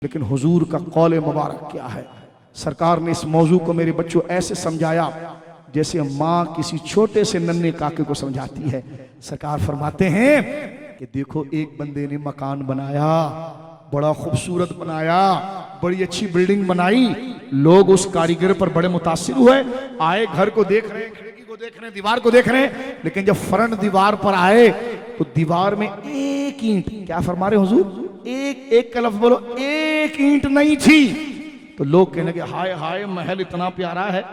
लेकिन हुजूर का कौल मुबारक क्या है। सरकार ने इस मौजू को मेरे बच्चों ऐसे समझाया जैसे माँ किसी छोटे से नन्हे काके को समझाती है। सरकार फरमाते हैं कि देखो, एक बंदे ने मकान बनाया, बड़ा खूबसूरत बनाया, बड़ी अच्छी बिल्डिंग बनाई, लोग उस कारीगर पर बड़े मुतासिर हुए, आए, घर को देख रहे हैं, खिड़की को देख रहे हैं, दीवार को देख रहे हैं, लेकिन जब फ्रंट दीवार पर आए तो दीवार में एक ईंट, क्या फरमा रहे हुजूर, एक का लफ्ज बोलो, एक ईंट नहीं थी। तो लोग कहने के हाय हाय, महल इतना प्यारा है,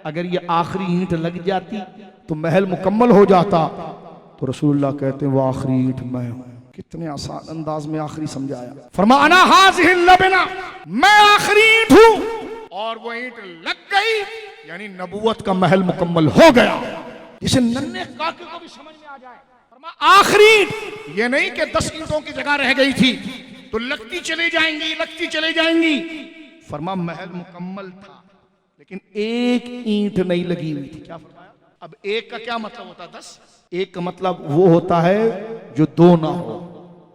अगर ये आखिरी ईंट लग जाती तो महल मुकम्मल हो जाता। तो रसूलुल्लाह कहते हैं वो आखिरी ईंट मैं हूं। कितने आसान अंदाज में आखिरी समझाया। फरमाना हाज़िहिल लबना, मैं आखिरी ईंट हूं, और वो ईंट लग गई यानी नबूवत का महल मुकम्मल हो गया। जिसे नन्हे काके को भी समझ में आ जाए। आखिरी ईंट ये नहीं कि 10 ईंटों की जगह रह गई थी तो लगती चली जाएंगी, लगती चली जाएंगी। फरमा महल मुकम्मल था लेकिन एक ईंट नहीं लगी हुई थी। क्या फरमाया? अब एक का क्या मतलब होता है? 10। एक का मतलब वो होता है जो दो ना हो,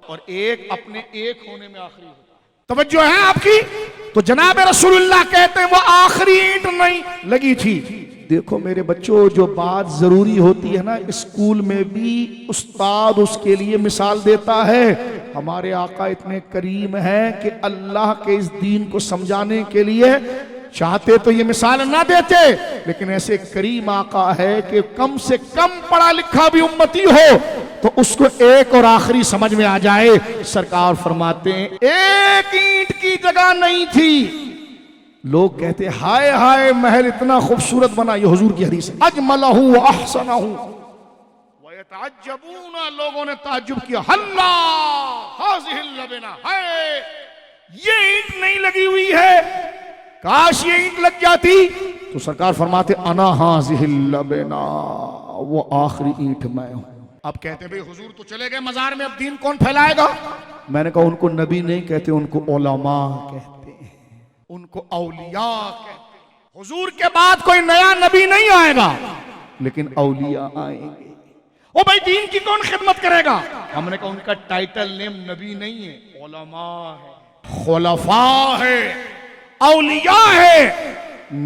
और एक अपने एक होने में आखिरी होता है। तवज्जो है आपकी? तो जनाब रसूलुल्लाह कहते हैं वो आखिरी ईंट नहीं लगी थी। देखो मेरे बच्चों, जो बात जरूरी होती है ना, स्कूल में भी उस्ताद उसके लिए मिसाल देता है। हमारे आका इतने करीम हैं कि अल्लाह के इस दीन को समझाने के लिए चाहते तो ये मिसाल ना देते, लेकिन ऐसे करीम आका है कि कम से कम पढ़ा लिखा भी उम्मती हो तो उसको एक और आखिरी समझ में आ जाए। सरकार फरमाते हैं एक ईंट की जगह नहीं थी। लोग कहते हाय हाय, महल इतना खूबसूरत बना, ये हुजूर की हदीस है, अजमलहु व अहसनहु व यतअज्जबून, लोगों ने ताज्जुब किया, हल्ला हाज़िहिल लबना, हाय ये ईंट नहीं लगी हुई है, काश ये ईंट लग जाती। तो सरकार फरमाते अना हाज़िहिल लबना, वो आखिरी ईंट मैं हूं। अब कहते भाई हुजूर तो चले गए मजार में, अब दीन कौन फैलाएगा? मैंने कहा उनको नबी नहीं कहते, उनको उलमा कहते हैं, उनको औलिया कहते हैं। हुजूर के बाद कोई नया नबी नहीं आएगा, लेकिन औलिया आएंगे। ओ भाई दीन की कौन खिदमत करेगा? हमने कहा उनका टाइटल नेम नबी नहीं है, उलमा है, खुलफा है, औलिया है,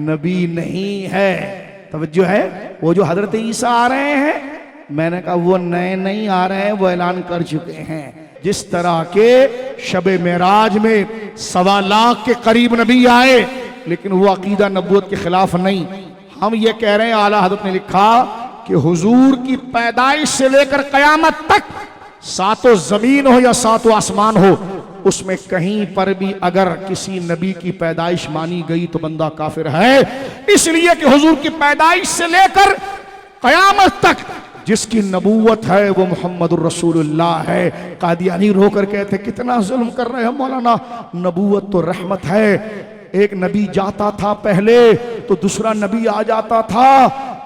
नबी नहीं है। तवज्जो है? वो जो हजरत ईसा आ रहे हैं, मैंने कहा वो नए नहीं आ रहे हैं, वो ऐलान कर चुके हैं। जिस तरह के शबे मेराज में 1.25 लाख के करीब नबी आए, लेकिन वो अकीदा नबूवत के खिलाफ नहीं। हम ये कह रहे हैं, आला हज़रत ने लिखा कि हुजूर की पैदाइश से लेकर कयामत तक, सातों जमीन हो या सातों आसमान हो, उसमें कहीं पर भी अगर किसी नबी की पैदाइश मानी गई तो बंदा काफिर है। इसलिए कि हुजूर की पैदाइश से लेकर कयामत तक जिसकी नबूवत है वो मुहम्मदुर रसूलुल्लाह है। कादियानी रोकर कहते कितना जुल्म कर रहे हैं मौलाना, नबूवत तो रहमत है। एक नबी जाता था पहले तो दूसरा नबी आ जाता था,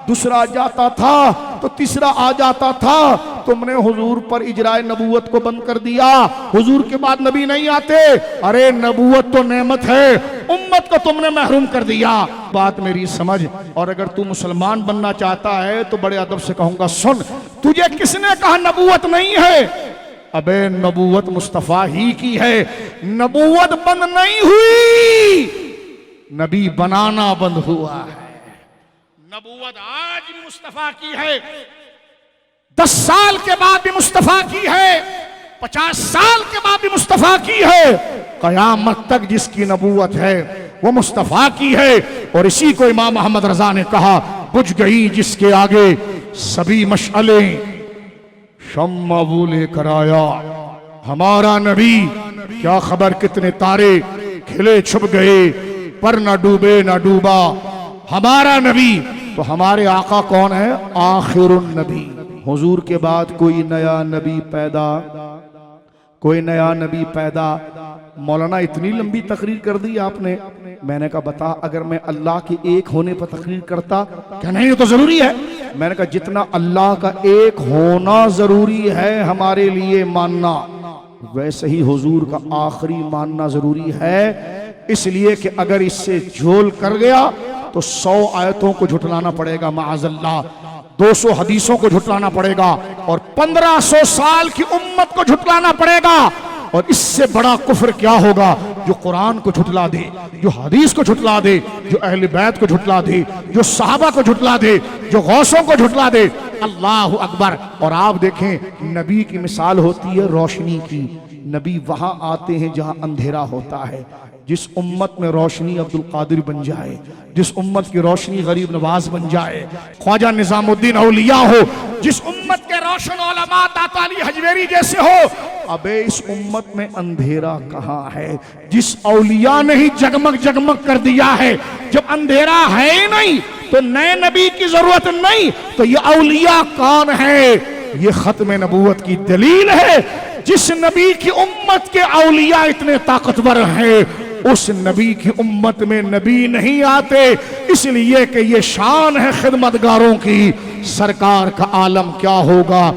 दूसरा जाता था तो तीसरा आ जाता था। तुमने हुजूर पर इजराए नबूवत को बंद कर दिया, हुजूर के बाद नबी नहीं आते। अरे नबूवत तो नेमत है, उम्मत को तुमने महरूम कर दिया। बात मेरी समझ। और अगर तू मुसलमान बनना चाहता है तो बड़े अदब से कहूंगा, सुन, तुझे किसने कहा नबूवत नहीं है? अबे नबूवत मुस्तफा ही की है, नबूवत बंद नहीं हुई, नबी बनाना बंद हुआ है। नबूवत आज भी मुस्तफा की है, 10 साल के बाद भी मुस्तफा की है, 50 साल के बाद भी मुस्तफा की है। कयामत तक जिसकी नबूवत है वो मुस्तफा की है। और इसी को इमाम मोहम्मद रजा ने कहा, बुझ गई जिसके आगे सभी मशअले, शम्मा वो लेकर आया हमारा नबी। क्या खबर कितने तारे खिले छुप गए, पर न डूबे न डूबा हमारा नबी। तो हमारे आका कौन है? आखिरुन नबी। हुजूर के बाद कोई नया नबी पैदा, कोई नया नबी पैदा। मौलाना इतनी लंबी तकरीर कर दी आपने। मैंने कहा बता, अगर मैं अल्लाह के एक होने पर तकरीर करता, क्या नहीं, ये तो जरूरी है। मैंने कहा जितना अल्लाह का एक होना जरूरी है हमारे लिए मानना, वैसे ही हुजूर का आखिरी मानना जरूरी है। इसलिए कि अगर इससे झोल कर गया तो 100 आयतों को झुटलाना पड़ेगा माअज़ल्लाह, 200 हदीसों को झुटलाना पड़ेगा, और 1500 साल की उम्मत को झुटलाना पड़ेगा। और इससे बड़ा कुफ्र क्या होगा जो कुरान को झुटला दे, जो हदीस को झुटला दे, जो अहले बैत को झुटला दे, जो सहाबा को झुटला दे, जो गौसों को झुटला दे। अल्लाह अकबर। और आप देखें नबी की मिसाल होती है रोशनी की। नबी वहां आते हैं जहां अंधेरा होता है। जिस उम्मत में रोशनी अब्दुल कादिर बन जाए, जिस उम्मत की रोशनी गरीब नवाज बन जाए, ख्वाजा निजामुद्दीन औलिया हो, जिस उम्मत के रोशन उलमा दाता अली हजवेरी जैसे हो, अबे इस उम्मत में अंधेरा कहाँ है? जिस औलिया ने ही जगमग जगमग कर दिया है, जब अंधेरा है ही नहीं तो नए नबी की जरूरत नहीं, तो ये औलिया कौन है? ये खत्म नबूवत की दलील है। जिस नबी की उम्मत के औलिया इतने ताकतवर हैं, उस नबी की उम्मत में नबी नहीं आते, इसलिए कि ये शान है खिदमतगारों की। सरकार का आलम क्या होगा।